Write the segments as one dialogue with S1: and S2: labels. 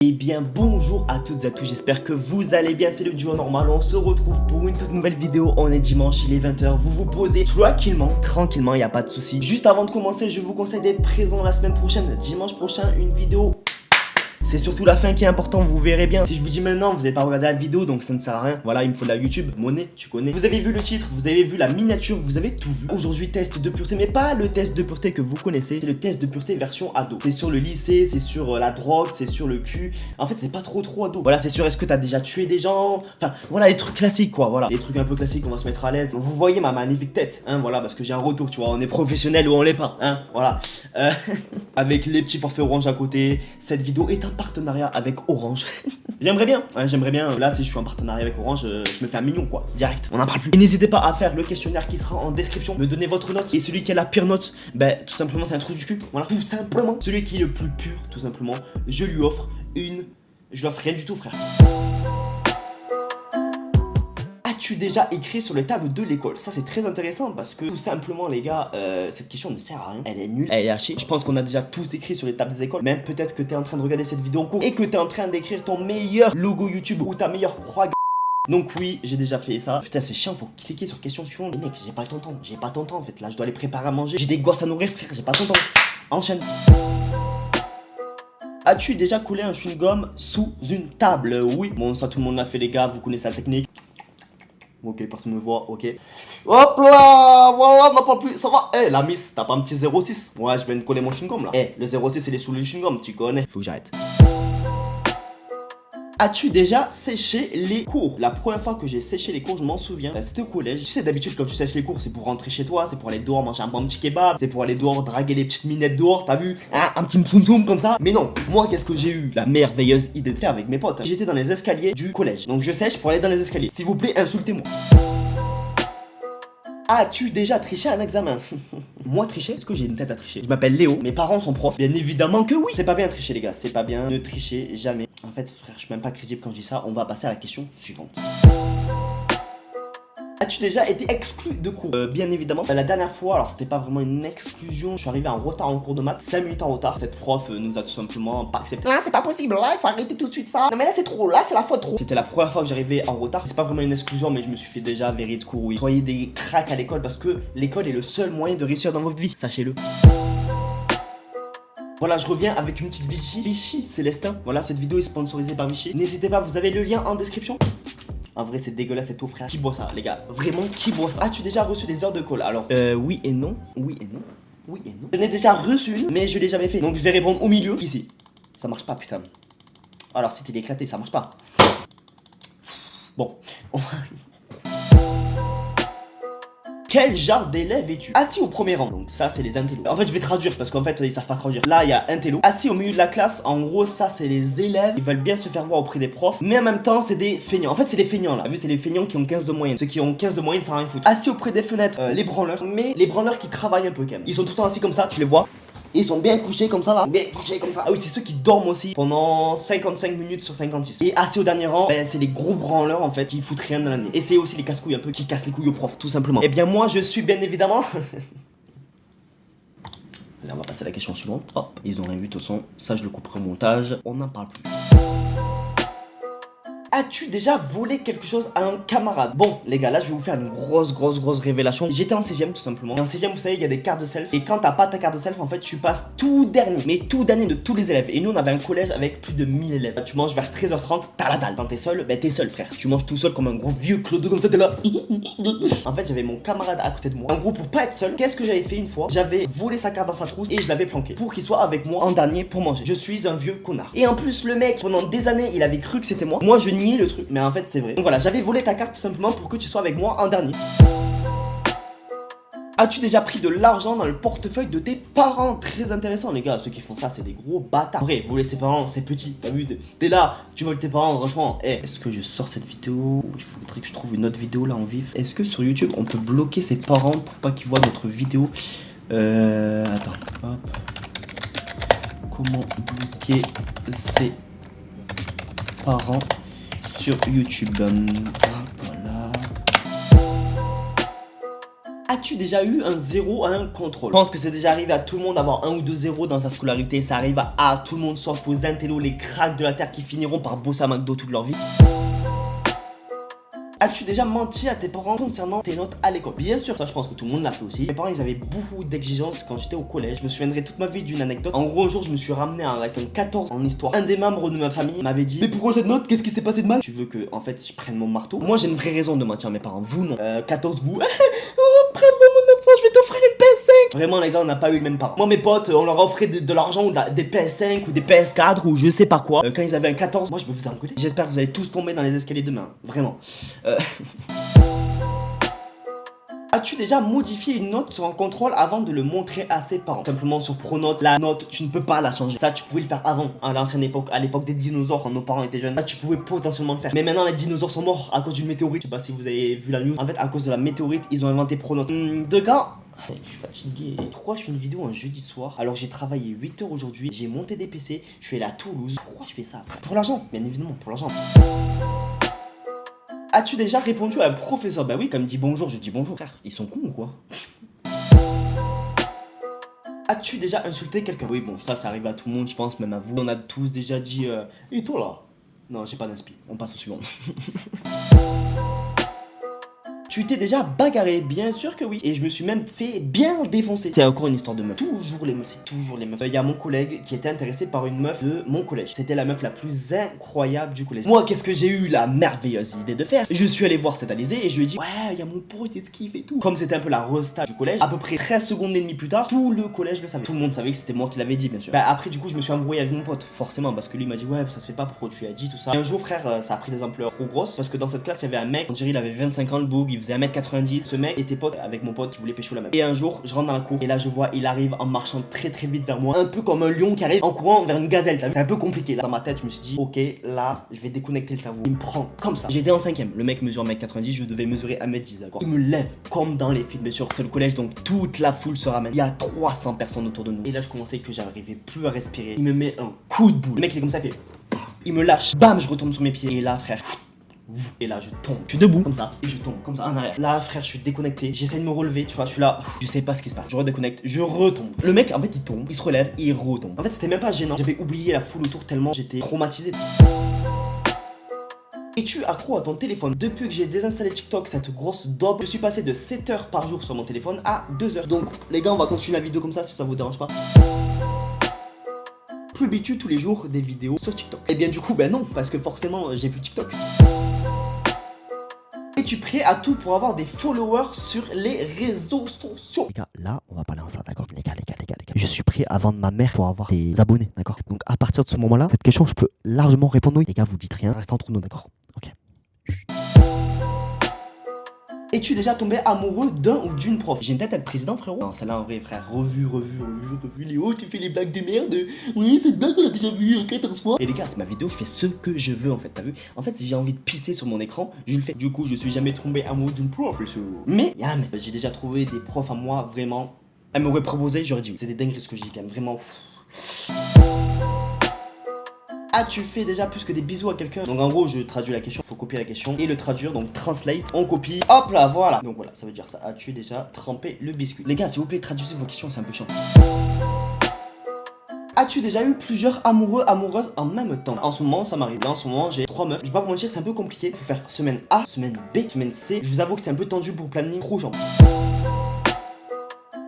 S1: Eh bien bonjour à toutes et à tous, j'espère que vous allez bien, c'est le duo normal, on se retrouve pour une toute nouvelle vidéo, on est dimanche, il est 20h, vous vous posez tranquillement, y a pas de souci. Juste avant de commencer, je vous conseille d'être présent la semaine prochaine, dimanche prochain, une vidéo. C'est surtout la fin qui est important, vous verrez bien. Si je vous dis maintenant, vous n'avez pas regardé la vidéo, donc ça ne sert à rien. Voilà, il me faut de la YouTube, monnaie, tu connais. Vous avez vu le titre, vous avez vu la miniature, vous avez tout vu. Aujourd'hui, test de pureté, mais pas le test de pureté que vous connaissez. C'est le test de pureté version ado. C'est sur le lycée, c'est sur la drogue, c'est sur le cul. En fait, c'est pas trop ado. Voilà, c'est sur est-ce que t'as déjà tué des gens. Enfin, voilà, les trucs classiques, quoi. Voilà, les trucs un peu classiques, on va se mettre à l'aise. Vous voyez ma magnifique tête, hein, voilà, parce que j'ai un retour, tu vois. On est professionnel ou on l'est pas, hein, voilà. Avec les petits forfaits orange à côté. Cette vidéo est un partenariat avec Orange. J'aimerais bien, hein, j'aimerais bien. Là, si je suis en partenariat avec Orange, je me fais un million, quoi. Direct, on n'en parle plus. Et n'hésitez pas à faire le questionnaire qui sera en description. Me donner votre note. Et celui qui a la pire note, ben, tout simplement, c'est un trou du cul. Voilà, tout simplement. Celui qui est le plus pur, tout simplement, je lui offre une. Je lui offre rien du tout, frère. As-tu déjà écrit sur les tables de l'école? Ça c'est très intéressant parce que tout simplement les gars, cette question ne sert à rien, elle est nulle, elle est hachée. Je pense qu'on a déjà tous écrit sur les tables des écoles. Même peut-être que t'es en train de regarder cette vidéo en cours et que t'es en train d'écrire ton meilleur logo YouTube ou ta meilleure croix. Donc oui, j'ai déjà fait ça. Putain, c'est chiant, faut cliquer sur question suivante. Mais mec, j'ai pas le temps, en fait. Là, je dois les préparer à manger. J'ai des gosses à nourrir, frère, j'ai pas le temps. Enchaîne. As-tu déjà collé un chewing-gum sous une table? Oui. Bon, ça tout le monde l'a fait les gars, vous connaissez la technique. Ok, personne me voit, ok. Hop là, voilà, on n'a pas plus, ça va. Eh, la miss, t'as pas un petit 06? Ouais, je viens de coller mon chewing-gum là. Eh, le 06, il est sous le chewing-gum, tu connais. Faut que j'arrête. As-tu déjà séché les cours? La première fois que j'ai séché les cours, je m'en souviens, c'était au collège. Tu sais, d'habitude, quand tu sèches les cours, c'est pour rentrer chez toi, c'est pour aller dehors manger un bon petit kebab, c'est pour aller dehors draguer les petites minettes dehors, t'as vu, hein, un petit msoum comme ça. Mais non, moi, qu'est-ce que j'ai eu la merveilleuse idée de faire avec mes potes? J'étais dans les escaliers du collège, donc je sèche pour aller dans les escaliers. S'il vous plaît, insultez-moi. As-tu déjà triché un examen? Moi tricher? Est-ce que j'ai une tête à tricher? Je m'appelle Léo, mes parents sont profs. Bien évidemment que oui. C'est pas bien de tricher les gars, c'est pas bien. Ne trichez jamais. En fait frère, je suis même pas crédible quand je dis ça. On va passer à la question suivante. As-tu déjà été exclu de cours? Bien évidemment. La dernière fois, alors c'était pas vraiment une exclusion. Je suis arrivé en retard en cours de maths, 5 minutes en retard. Cette prof nous a tout simplement pas accepté. Là c'est pas possible, là il faut arrêter tout de suite ça. Non mais là c'est trop, là c'est la faute trop. C'était la première fois que j'arrivais en retard. C'est pas vraiment une exclusion, mais je me suis fait déjà virer de cours. Oui. Soyez des cracks à l'école parce que l'école est le seul moyen de réussir dans votre vie. Sachez-le. Voilà, je reviens avec une petite Vichy. Vichy Célestin. Voilà, cette vidéo est sponsorisée par Vichy. N'hésitez pas, vous avez le lien en description. En vrai, c'est dégueulasse, c'est tout, frère. Qui boit ça, les gars? Vraiment, qui boit ça? As-tu déjà reçu des heures de colle? Alors, oui et non. Oui et non. Oui et non. J'en ai déjà reçu une, mais je l'ai jamais fait. Donc, je vais répondre au milieu. Ici. Ça marche pas, putain. Alors, si t'es éclaté, ça marche pas. Bon. Quel genre d'élève es-tu? Assis au premier rang. Donc ça c'est les intellos. En fait je vais traduire parce qu'en fait ils savent pas traduire. Là il y a intello. Assis au milieu de la classe. En gros ça c'est les élèves. Ils veulent bien se faire voir auprès des profs. Mais en même temps c'est des feignants. En fait c'est les feignants là. Vous c'est les feignants qui ont 15 de moyenne. Ceux qui ont 15 de moyenne ça rien foutre. Assis auprès des fenêtres. Les branleurs. Mais les branleurs qui travaillent un peu quand même. Ils sont tout le temps assis comme ça. Tu les vois. Ils sont bien couchés comme ça là. Bien couchés comme ça. Ah oui c'est ceux qui dorment aussi pendant 55 minutes sur 56. Et assis au dernier rang, ben, c'est les gros branleurs en fait qui foutent rien dans l'année. Et c'est aussi les casse-couilles un peu qui cassent les couilles aux profs tout simplement. Et bien moi je suis bien évidemment Là on va passer à la question suivante. Hop, ils ont rien vu de toute façon. Ça je le couperai au montage. On n'en parle plus. As-tu déjà volé quelque chose à un camarade? Bon les gars là je vais vous faire une grosse révélation. J'étais en 6ème tout simplement. Et en 6ème vous savez il y a des cartes de self. Et quand t'as pas ta carte de self en fait tu passes tout dernier. Mais tout dernier de tous les élèves. Et nous on avait un collège avec plus de 1000 élèves. Tu manges vers 13h30, t'as la dalle. Quand t'es seul, ben t'es seul frère. Tu manges tout seul comme un gros vieux clodo comme ça t'es là. En fait j'avais mon camarade à côté de moi. En gros pour pas être seul, qu'est-ce que j'avais fait une fois? J'avais volé sa carte dans sa trousse et je l'avais planqué pour qu'il soit avec moi en dernier pour manger. Je suis un vieux connard. Et en plus le mec pendant des années il avait cru que c'était moi. Moi je niais le truc. Mais en fait c'est vrai. Donc voilà, j'avais volé ta carte tout simplement pour que tu sois avec moi en dernier. As-tu déjà pris de l'argent dans le portefeuille de tes parents? Très intéressant les gars, ceux qui font ça c'est des gros bâtards. En vrai, voler ses parents c'est petit, t'as vu? T'es là, tu voles tes parents, franchement. Est-ce que je sors cette vidéo? Il faudrait que je trouve une autre vidéo là en vif. Est-ce que sur YouTube on peut bloquer ses parents pour pas qu'ils voient notre vidéo? Attends, hop. Comment bloquer ses parents sur YouTube? Voilà. As-tu déjà eu un 0 à un contrôle? Je pense que c'est déjà arrivé à tout le monde d'avoir un ou deux 0 dans sa scolarité. Ça arrive à tout le monde sauf aux intellos, les cracks de la terre qui finiront par bosser à McDo toute leur vie. As-tu déjà menti à tes parents concernant tes notes à l'école? Bien sûr, ça je pense que tout le monde l'a fait aussi. Mes parents ils avaient beaucoup d'exigences quand j'étais au collège. Je me souviendrai toute ma vie d'une anecdote. En gros un jour je me suis ramené avec un 14 en histoire. Un des membres de ma famille m'avait dit: mais pourquoi cette note? Qu'est-ce qui s'est passé de mal? Tu veux que en fait je prenne mon marteau? Moi j'ai une vraie raison de mentir à mes parents. Vous non. 14 vous. Oh prends-moi mon enfant, je vais t'offrir une PS5. Vraiment les gars on n'a pas eu le même parent. Moi mes potes on leur offrait de l'argent ou des PS5 ou des PS4 ou je sais pas quoi. Quand ils avaient un 14, moi je me faisais engueuler. J'espère que vous allez tous tomber dans les escaliers demain. Vraiment. As-tu déjà modifié une note sur un contrôle avant de le montrer à ses parents? Simplement sur Pronote, la note, tu ne peux pas la changer. Ça, tu pouvais le faire avant, à l'ancienne époque, à l'époque des dinosaures, quand nos parents étaient jeunes. Là, tu pouvais potentiellement le faire. Mais maintenant, les dinosaures sont morts à cause d'une météorite. Je sais pas si vous avez vu la news. En fait, à cause de la météorite, ils ont inventé Pronote. De gars. Je suis fatigué. Pourquoi je fais une vidéo un jeudi soir alors j'ai travaillé 8 heures aujourd'hui, j'ai monté des PC, je suis allé à Toulouse. Pourquoi je fais ça? Pour l'argent, bien évidemment, pour l'argent. As-tu déjà répondu à un professeur? Bah oui, comme il dit bonjour, je dis bonjour. Frère, ils sont cons ou quoi? As-tu déjà insulté quelqu'un? Oui, bon, ça arrive à tout le monde, je pense, même à vous. On a tous déjà dit et toi là? Non, j'ai pas d'inspi. On passe au suivant. Tu t'es déjà bagarré? Bien sûr que oui. Et je me suis même fait bien défoncer. C'est encore une histoire de meuf. Toujours les meufs, c'est toujours les meufs. Il y a mon collègue qui était intéressé par une meuf de mon collège. C'était la meuf la plus incroyable du collège. Moi, qu'est-ce que j'ai eu la merveilleuse idée de faire? Je suis allé voir cette Alizée et je lui ai dit: ouais, il y a mon pote, il kiffe et tout. Comme c'était un peu la resta du collège, à peu près 13 secondes et demie plus tard, tout le collège le savait. Tout le monde savait que c'était moi qui l'avais dit, bien sûr. Bah, après, du coup, je me suis embrouillé avec mon pote, forcément, parce que lui m'a dit: ouais, ça se fait pas, pourquoi tu lui as dit tout ça? Et un jour, frère, ça a pris des ampleurs trop grosses parce que dans cette classe, il y avait un mec, on dirait il avait 25 ans, le boug, il faisait 1m90. Ce mec était pote avec mon pote qui voulait pécho la meuf. Et un jour, je rentre dans la cour et là, je vois, il arrive en marchant très très vite vers moi, un peu comme un lion qui arrive en courant vers une gazelle. C'est un peu compliqué là. Dans ma tête, je me suis dit: ok, là, je vais déconnecter le cerveau. Il me prend comme ça. J'étais en 5ème. Le mec mesure 1m90, je devais mesurer 1m10, d'accord? Il me lève comme dans les films. Bien sûr, c'est le collège, donc toute la foule se ramène. Il y a 300 personnes autour de nous. Et là, je commençais que j'arrivais plus à respirer. Il me met un coup de boule. Le mec, il est comme ça, il fait. Il me lâche. Bam, je retombe sur mes pieds. Et là, frère. Et là je tombe, je suis debout comme ça et je tombe comme ça en arrière. Là frère je suis déconnecté, j'essaie de me relever, tu vois, je suis là, je sais pas ce qui se passe, je redéconnecte, je retombe. Le mec en fait il tombe, il se relève et il retombe. En fait c'était même pas gênant, j'avais oublié la foule autour tellement j'étais traumatisé. Es-tu accro à ton téléphone? Depuis que j'ai désinstallé TikTok, cette grosse daube, je suis passé de 7 heures par jour sur mon téléphone à 2 heures. Donc les gars on va continuer la vidéo comme ça si ça vous dérange pas. Publies-tu tous les jours des vidéos sur TikTok? Et bien du coup ben non, parce que forcément j'ai plus TikTok. Es-tu prêt à tout pour avoir des followers sur les réseaux sociaux?
S2: Les gars, là, on va parler en ça, d'accord? Les gars. Je suis prêt à vendre ma mère pour avoir des abonnés, d'accord? Donc, à partir de ce moment-là, cette question, je peux largement répondre oui. Les gars, vous dites rien, restez entre nous, d'accord? Ok.
S1: Es-tu déjà tombé amoureux d'un ou d'une prof? J'ai une tête à être président, frérot. Non, celle-là en vrai, frère. Revu. Léo, tu fais les blagues de merde. Oui, cette blague, on l'a déjà vue 14 fois. Et les gars, c'est ma vidéo, je fais ce que je veux en fait, t'as vu? En fait, si j'ai envie de pisser sur mon écran, je le fais. Du coup, je suis jamais tombé amoureux d'une prof, mais, j'ai déjà trouvé des profs à moi, vraiment. Elle m'aurait proposé, j'aurais dit oui. C'est des dingueries ce que je dis quand même, vraiment. As-tu fait déjà plus que des bisous à quelqu'un? Donc en gros je traduis la question, faut copier la question et le traduire, donc translate, on copie, hop là, voilà. Donc voilà, ça veut dire ça. As-tu déjà trempé le biscuit? Les gars s'il vous plaît traduisez vos questions, c'est un peu chiant. As-tu déjà eu plusieurs amoureux, amoureuses en même temps? En ce moment ça m'arrive, là en ce moment j'ai 3 meufs. Je vais pas vous mentir, c'est un peu compliqué, faut faire semaine A, semaine B, semaine C. Je vous avoue que c'est un peu tendu pour planning, trop chiant.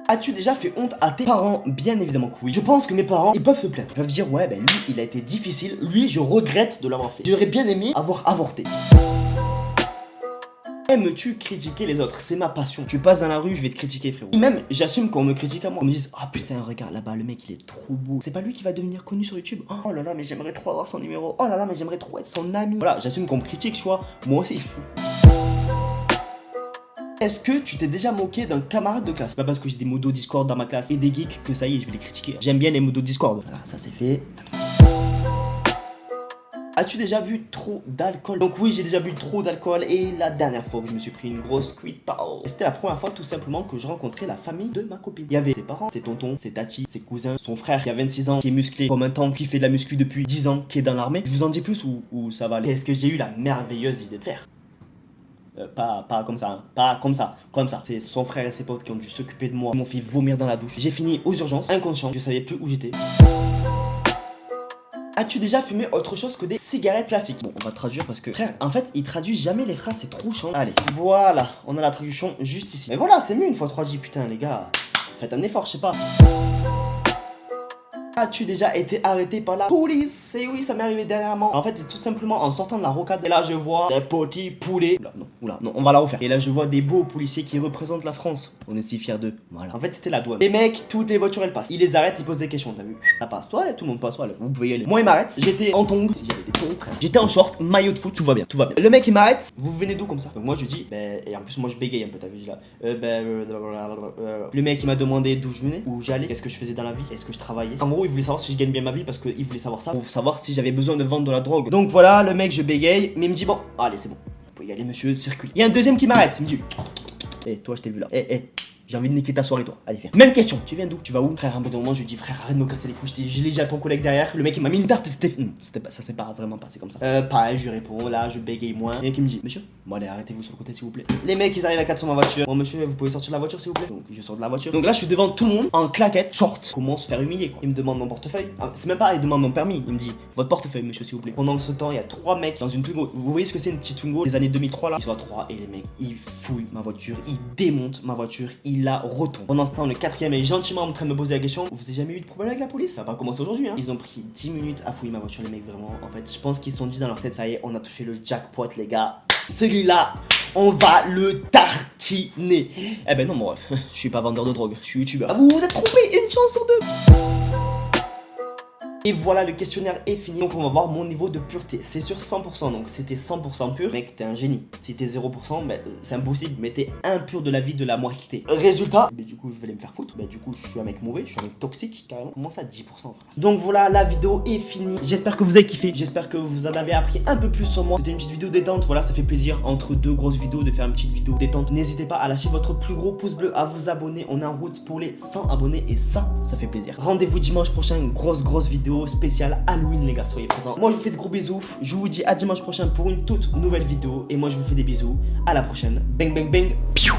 S1: As-tu déjà fait honte à tes parents? Bien évidemment que oui. Je pense que mes parents, ils peuvent se plaindre. Ils peuvent dire ouais, ben lui, il a été difficile. Lui, je regrette de l'avoir fait. J'aurais bien aimé avoir avorté. Aimes-tu critiquer les autres? C'est ma passion. Tu passes dans la rue, je vais te critiquer, frérot. Et même, j'assume qu'on me critique à moi. On me dise ah putain, regarde là-bas, le mec, il est trop beau. C'est pas lui qui va devenir connu sur YouTube. Oh là là, mais j'aimerais trop avoir son numéro. Oh là là, mais j'aimerais trop être son ami. Voilà, j'assume qu'on me critique, tu vois. Moi aussi. Est-ce que tu t'es déjà moqué d'un camarade de classe? Pas parce que j'ai des modos Discord dans ma classe et des geeks que ça y est, je vais les critiquer. J'aime bien les modos Discord. Voilà, ça c'est fait. As-tu déjà bu trop d'alcool? Donc oui, j'ai déjà bu trop d'alcool et la dernière fois que je me suis pris une grosse cuite, c'était la première fois tout simplement que je rencontrais la famille de ma copine. Il y avait ses parents, ses tontons, ses tatis, ses cousins, son frère qui a 26 ans, qui est musclé comme un tank, qui fait de la muscu depuis 10 ans, qui est dans l'armée. Je vous en dis plus ou ça va aller? Qu'est-ce que j'ai eu la merveilleuse idée de faire? Pas comme ça, hein. Pas comme ça, comme ça. C'est son frère et ses potes qui ont dû s'occuper de moi, ils m'ont fait vomir dans la douche. J'ai fini aux urgences, inconscient, je savais plus où j'étais. As-tu déjà fumé autre chose que des cigarettes classiques? Bon, on va traduire parce que, frère, en fait, il traduit jamais les phrases, c'est trop chiant. Allez, voilà, on a la traduction juste ici. Mais voilà, c'est mieux une fois 3 dit, putain, les gars. Faites un effort, je sais pas. As-tu déjà été arrêté par la police? Et oui, ça m'est arrivé dernièrement. En fait, c'est tout simplement en sortant de la rocade. Et là, je vois des petits poulets. Oula, non, on va la refaire. Et là, je vois des beaux policiers qui représentent la France. On est si fiers d'eux. Voilà. En fait, c'était la douane. Les mecs, toutes les voitures, elles passent. Ils les arrêtent, ils posent des questions, t'as vu? Ça passe, toi, là, tout le monde passe, toi, là, vous pouvez y aller. Moi, il m'arrête. J'étais en tongs. Si j'avais des tongs, frère. J'étais en short, maillot de foot, tout va bien, tout va bien. Le mec, il m'arrête. Vous venez d'où comme ça? Donc, moi, je dis, et en plus, moi, je bégaye un peu, t'as vu, là. Le mec, il m'a demandé d'où je venais, où j'allais, qu'est-ce que je faisais dans la vie, est-ce que je travaillais. En gros, il voulait savoir si je gagne bien ma vie parce qu'il voulait savoir ça pour savoir si j'avais besoin de vendre de la drogue. Donc voilà, le mec, je bégaye, mais il me dit bon, allez, c'est bon, vous pouvez y aller, monsieur, circule. Il y a un deuxième qui m'arrête, il me dit toi, je t'ai vu là, j'ai envie de niquer ta soirée, toi. Allez, viens. Même question. Tu viens d'où? Tu vas où? Frère, à un bout d'un moment, je lui dis, frère, arrête de me casser les couilles. Je l'ai dit à ton collègue derrière. Le mec, il m'a mis une tarte. Ça s'est pas vraiment passé comme ça. Pareil, je lui réponds. Là, je bégaye moins. Et qui me dit, monsieur, bon, allez, arrêtez-vous sur le côté, s'il vous plaît. Les mecs, ils arrivent à 4 sur ma voiture. Bon, monsieur, vous pouvez sortir de la voiture, s'il vous plaît. Donc, je sors de la voiture. Donc là, je suis devant tout le monde, en claquette, short. Comment se faire humilier, quoi. Il me demande mon portefeuille. C'est même pas, il demande mon permis. Il me dit, votre portefeuille, monsieur, s'il vous plaît. Pendant ce temps, il y a 3 mecs dans une Twingo. Vous voyez ce que c'est une petite Twingo des années 2003 là? Ils sont à 3 et les mecs, ils fouillent ma voiture, ils démontent ma voiture, ils la retombent. Pendant ce temps, le 4ème est gentiment en train de me poser la question. Vous avez jamais eu de problème avec la police? Ça va pas commencer aujourd'hui, hein. Ils ont pris 10 minutes à fouiller ma voiture, les mecs, vraiment. En fait, je pense qu'ils se sont dit dans leur tête, ça y est, on a touché le jackpot, les gars. Celui-là, on va le tartiner. Eh ben non, mon ref, je suis pas vendeur de drogue, je suis youtubeur. Ah, vous vous êtes trompé, une chance sur 2. Et voilà, le questionnaire est fini. Donc on va voir mon niveau de pureté. C'est sur 100%, donc c'était 100% pur. Mec, t'es un génie. Si t'es 0%, bah, c'est impossible. Mais t'es impur de la vie de la moitié. Résultat, bah, du coup, je vais aller me faire foutre. Bah, du coup, je suis un mec mauvais, je suis un mec toxique, carrément. Comment ça, 10%? Enfin. Donc voilà, la vidéo est finie. J'espère que vous avez kiffé. J'espère que vous en avez appris un peu plus sur moi. C'était une petite vidéo détente. Voilà, ça fait plaisir entre 2 grosses vidéos de faire une petite vidéo détente. N'hésitez pas à lâcher votre plus gros pouce bleu, à vous abonner. On est en route pour les 100 abonnés et ça fait plaisir. Rendez-vous dimanche prochain, une grosse vidéo spéciale Halloween, les gars, soyez présents. Moi, je vous fais de gros bisous. Je vous dis à dimanche prochain pour une toute nouvelle vidéo. Et moi, je vous fais des bisous. À la prochaine. Bang, bang, bang. Piou.